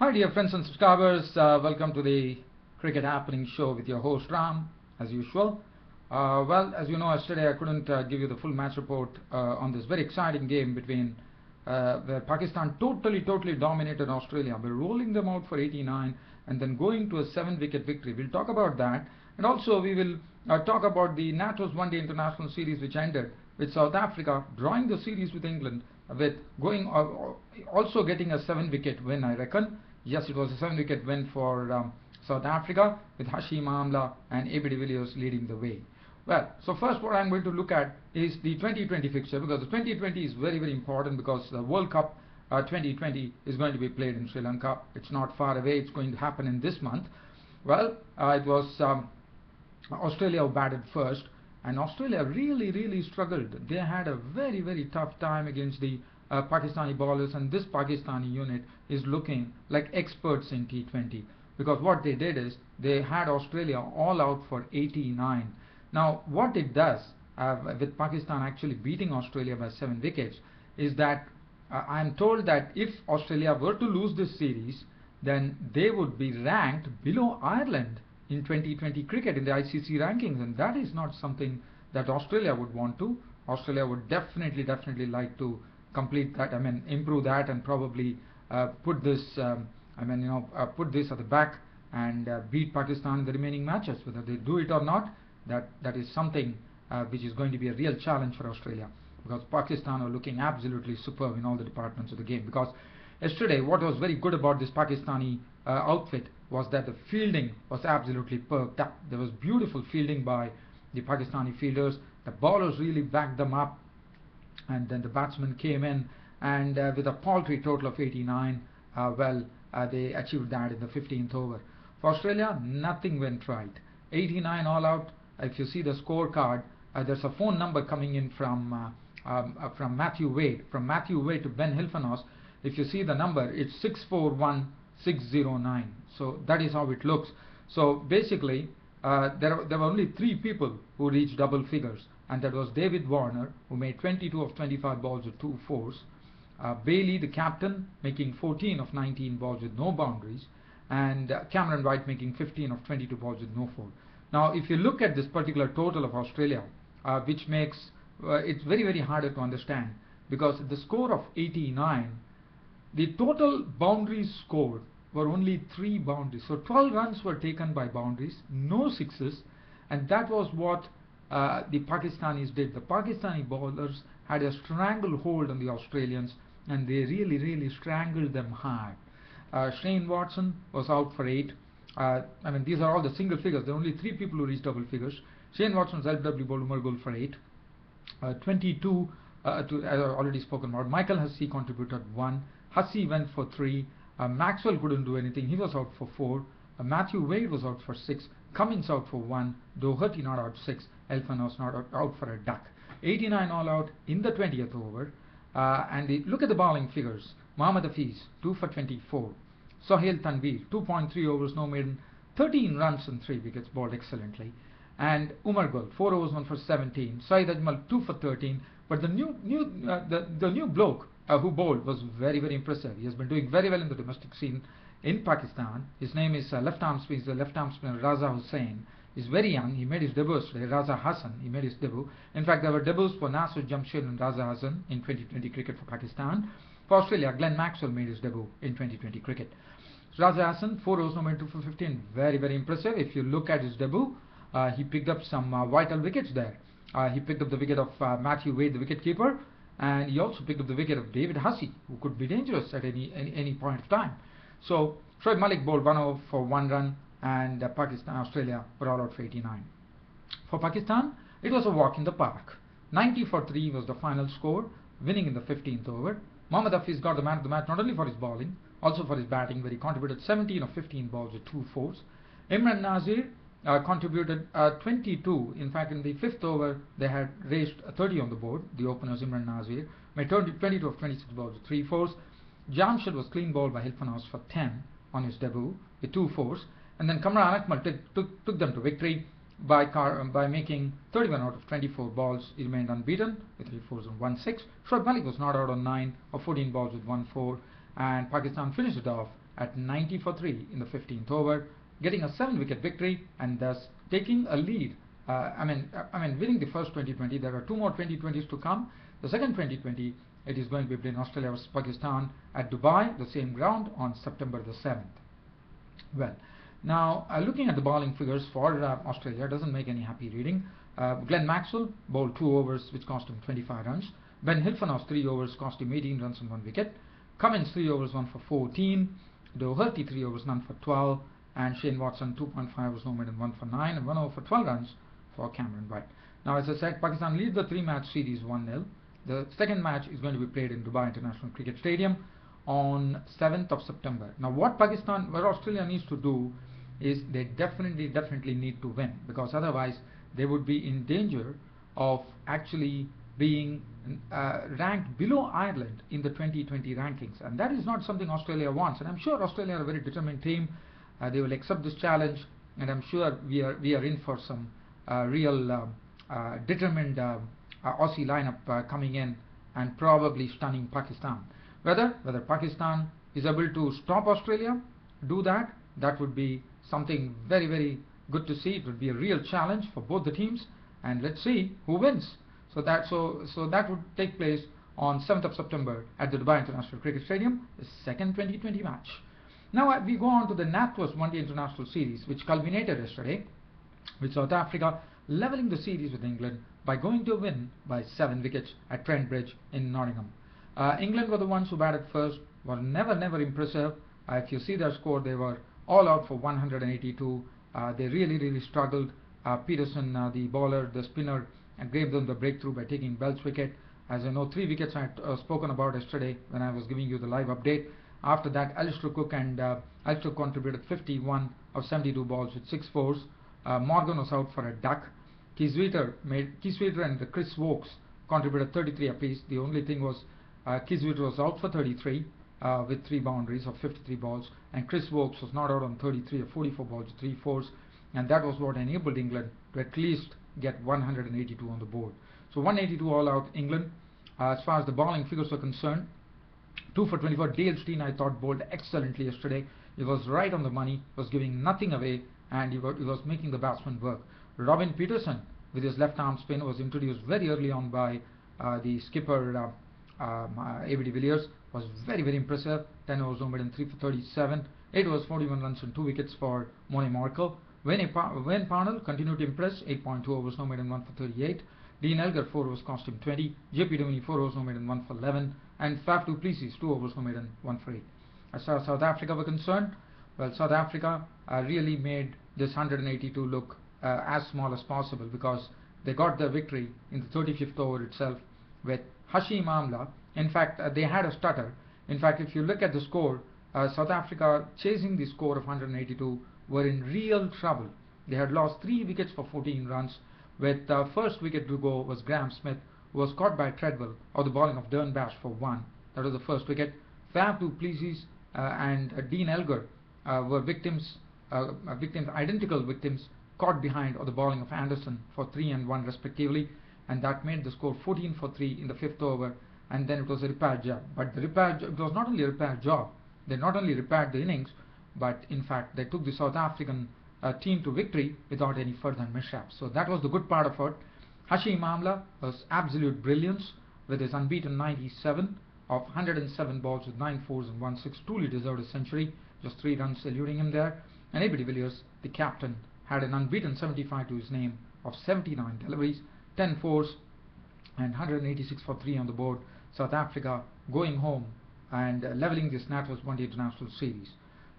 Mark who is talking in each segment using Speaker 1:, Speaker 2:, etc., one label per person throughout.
Speaker 1: Hi dear friends and subscribers, welcome to the Cricket Happening Show with your host Ram, as usual. Well, as you know, yesterday I couldn't give you the full match report on this very exciting game between where Pakistan totally dominated Australia by rolling them out for 89 and then going to a 7-wicket victory. We'll talk about that, and also we will talk about the NATO's one-day international series which ended with South Africa drawing the series with England, with going also getting a 7-wicket win, I reckon. Yes, it was a 7-wicket win for South Africa, with Amla and AB de Villiers leading the way. Well, so first what I'm going to look at is the 2020 fixture, because the 2020 is very important, because the World Cup 2020 is going to be played in Sri Lanka. It's not far away. It's going to happen in this month. Well, it was Australia who batted first, and Australia really struggled. They had a very tough time against the Pakistani bowlers, and this Pakistani unit is looking like experts in T20, because what they did is they had Australia all out for 89. Now what it does with Pakistan actually beating Australia by 7 wickets is that I am told that if Australia were to lose this series, then they would be ranked below Ireland in 2020 cricket in the ICC rankings, and that is not something that Australia would want to. Australia would definitely like to complete that, improve that, and probably put this put this at the back and beat Pakistan in the remaining matches. Whether they do it or not, that is something which is going to be a real challenge for Australia, because Pakistan are looking absolutely superb in all the departments of the game. Because yesterday what was very good about this Pakistani outfit was that the fielding was absolutely perked up. There was beautiful fielding by the Pakistani fielders. The bowlers really backed them up, and then the batsmen came in, and with a paltry total of 89, they achieved that in the 15th over. For Australia, nothing went right. 89 all out. If you see the scorecard, there's a phone number coming in from Matthew Wade. From Matthew Wade to Ben Hilfenos. If you see the number, it's 641609. So that is how it looks. So basically, there were only 3 people who reached double figures, and that was David Warner, who made 22 of 25 balls with 2 fours, Bailey, the captain, making 14 of 19 balls with no boundaries, and Cameron Wright making 15 of 22 balls with no four. Now if you look at this particular total of Australia, which makes it's very harder to understand, because the score of 89, the total boundaries scored were only 3 boundaries. So 12 runs were taken by boundaries, no sixes, and that was what the Pakistanis did. The Pakistani bowlers had a stranglehold on the Australians, and they really strangled them hard. Shane Watson was out for 8. These are all the single figures. There are only 3 people who reached double figures. Shane Watson's LW bowled Umar Gul for 8. 22 as I already spoken about. Michael Hussey contributed 1. Hussey went for 3. Maxwell couldn't do anything. He was out for 4. Matthew Wade was out for 6. Cummins out for 1. Doherty not out 6. Elfenos not out for a duck. 89 all out in the 20th over. Look at the bowling figures. Mohammad Hafiz 2 for 24. Sohail Tanveer 2.3 overs, no maiden, 13 runs and 3 wickets, bowled excellently. And Umar Gul 4 overs, 1 for 17. Saeed Ajmal 2 for 13. But the new bloke who bowled was very impressive. He has been doing very well in the domestic scene in Pakistan. His name is the left arm spinner Raza Hussain. He's very young. He made his debut today. Raza Hassan, he made his debut. In fact, there were debuts for Nasir Jamshid and Raza Hassan in 2020 cricket for Pakistan. For Australia, Glenn Maxwell made his debut in 2020 cricket. So Raza Hassan, 4 overs, no maiden, 2 for 15. Very impressive. If you look at his debut, he picked up some vital wickets there. He picked up the wicket of Matthew Wade, the wicketkeeper, and he also picked up the wicket of David Hussey, who could be dangerous at any point of time. So Shoaib Malik bowled 1 over for 1 run, and Australia were all out for 89. For Pakistan, it was a walk in the park. 90 for 3 was the final score, winning in the 15th over. Mohammad Hafiz got the man of the match not only for his bowling, also for his batting, where he contributed 17 of 15 balls with 2 fours. Imran Nazir contributed 22. In fact, in the 5th over, they had raised 30 on the board. The openers, Imran Nazir, made 22 of 26 balls with 3 fours. Jamshid was clean bowled by Hilfenos for 10 on his debut with 2 fours. And then Kamran Akmal took them to victory by making 31 out of 24 balls. He remained unbeaten with 3 fours and 1 6. Shoaib Malik was not out on 9 of 14 balls with 1 4. And Pakistan finished it off at 90 for 3 in the 15th over, getting a 7-wicket victory and thus taking a lead. Winning the first 2020. There are 2 more 2020s to come. The second 2020, it is going to be between Australia versus Pakistan at Dubai, the same ground, on September the 7th. Well, now looking at the bowling figures for Australia doesn't make any happy reading. Glenn Maxwell bowled 2 overs which cost him 25 runs. Ben Hilfenhaus 3 overs cost him 18 runs and 1 wicket. Cummins 3 overs 1 for 14. Doherty 3 overs none for 12. And Shane Watson 2.5 overs no more than 1 for 9 and 1 over for 12 runs for Cameron White. Now, as I said, Pakistan leads the 3-match series 1-0. The second match is going to be played in Dubai International Cricket Stadium on 7th of September. Now, what Australia needs to do is they definitely need to win, because otherwise they would be in danger of actually being ranked below Ireland in the 2020 rankings, and that is not something Australia wants. And I'm sure Australia are a very determined team. They will accept this challenge, and I'm sure we are in for some real determined Aussie lineup coming in and probably stunning Pakistan. Whether Pakistan is able to stop Australia, do that would be something very good to see. It would be a real challenge for both the teams, and let's see who wins. So that would take place on 7th of September at the Dubai International Cricket Stadium, the second 2020 match. Now we go on to the NatWest One-Day International Series, which culminated yesterday with South Africa levelling the series with England by going to win by 7 wickets at Trent Bridge in Nottingham. England were the ones who batted first, were never impressive. If you see their score, they were all out for 182. They really struggled. Peterson, the bowler, the spinner, gave them the breakthrough by taking Bell's wicket. As you know, 3 wickets I had spoken about yesterday when I was giving you the live update. After that, Alistair Cook contributed 51 of 72 balls with 6 fours. Morgan was out for a duck. Keith Sweeter and Chris Wokes contributed 33 apiece. The only thing was Keith Sweeter was out for 33 with 3 boundaries of 53 balls, and Chris Wokes was not out on 33 of 44 balls with 3 fours, and that was what enabled England to at least get 182 on the board. So 182 all out England. As far as the bowling figures are concerned, 2 for 24. Dale Steyn, I thought, bowled excellently yesterday. He was right on the money, was giving nothing away, and he was making the batsman work. Robin Peterson, with his left arm spin, was introduced very early on by the skipper A.B. de Villiers. Was very impressive. 10 overs, no more than 3 for 37. 8 overs, 41 runs and 2 wickets for Mone Markle. Wayne Parnell continued to impress. 8.2 overs, no more than 1 for 38. Dean Elgar, 4 overs, cost him 20. J.P. Downey, 4 overs, no more than 1 for 11. And Faf du Plessis, 2 overs, no more than 1 for 8. As far as South Africa were concerned, well, South Africa really made this 182 look as small as possible, because they got the victory in the 35th over itself with Hashim Amla. In fact, they had a stutter. In fact, if you look at the score, South Africa, chasing the score of 182, were in real trouble. They had lost 3 wickets for 14 runs, with first wicket to go was Graham Smith, who was caught by Treadwell or the bowling of Dern Bash for 1. That was the first wicket. Faf du Plessis and Dean Elgar were identical victims, caught behind or the bowling of Anderson for 3 and 1 respectively, and that made the score 14 for 3 in the 5th over. And then it was a repair job. But it was not only a repair job. They not only repaired the innings, but in fact they took the South African team to victory without any further mishaps. So that was the good part of it. Hashim Amla was absolute brilliance with his unbeaten 97 of 107 balls with 9 fours and 1 6. Truly deserved a century. Just 3 runs eluding him there. And A.B. de Villiers, the captain, had an unbeaten 75 to his name of 79 deliveries, 10 fours and 186 for 3 on the board. South Africa going home and leveling this NatWest One-Day International Series.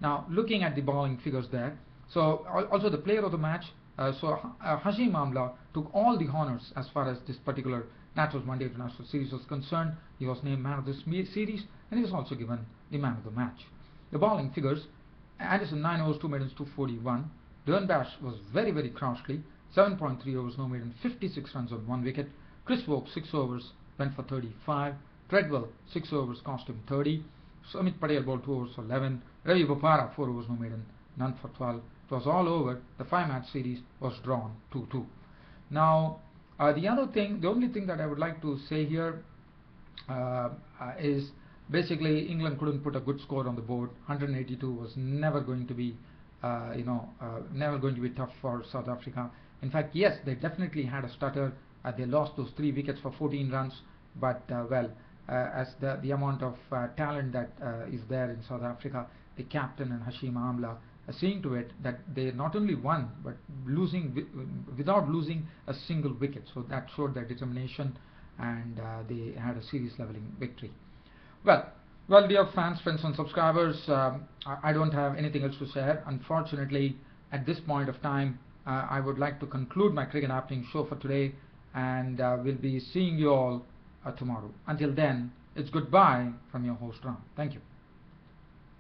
Speaker 1: Now, looking at the bowling figures there, so also the player of the match, Hashim Amla took all the honours as far as this particular NatWest One-Day International Series was concerned. He was named man of the series, and he was also given the man of the match. The bowling figures: Anderson 9 overs, 2 maidens, 241. Dern Bash was very costly, 7.3 overs, no maiden, 56 runs on 1 wicket. Chris Wokes 6 overs, went for 35. Treadwell 6 overs, cost him 30. Sumit Patel bowled 2 overs for 11. Ravi Bopara 4 overs, no maiden, none for 12. It was all over. The 5-match series was drawn 2-2. Now, the only thing that I would like to say here is Basically, England couldn't put a good score on the board. 182 was never going to be, never going to be tough for South Africa. In fact, yes, they definitely had a stutter. They lost those 3 wickets for 14 runs, but as the amount of talent that is there in South Africa, the captain and Hashim Amla seeing to it that they not only won but without losing a single wicket. So that showed their determination, and they had a series leveling victory. Well, well, dear fans, friends, and subscribers, I don't have anything else to share. Unfortunately, at this point of time, I would like to conclude my Cricket Happening show for today, and we'll be seeing you all tomorrow. Until then, it's goodbye from your host Ram. Thank you.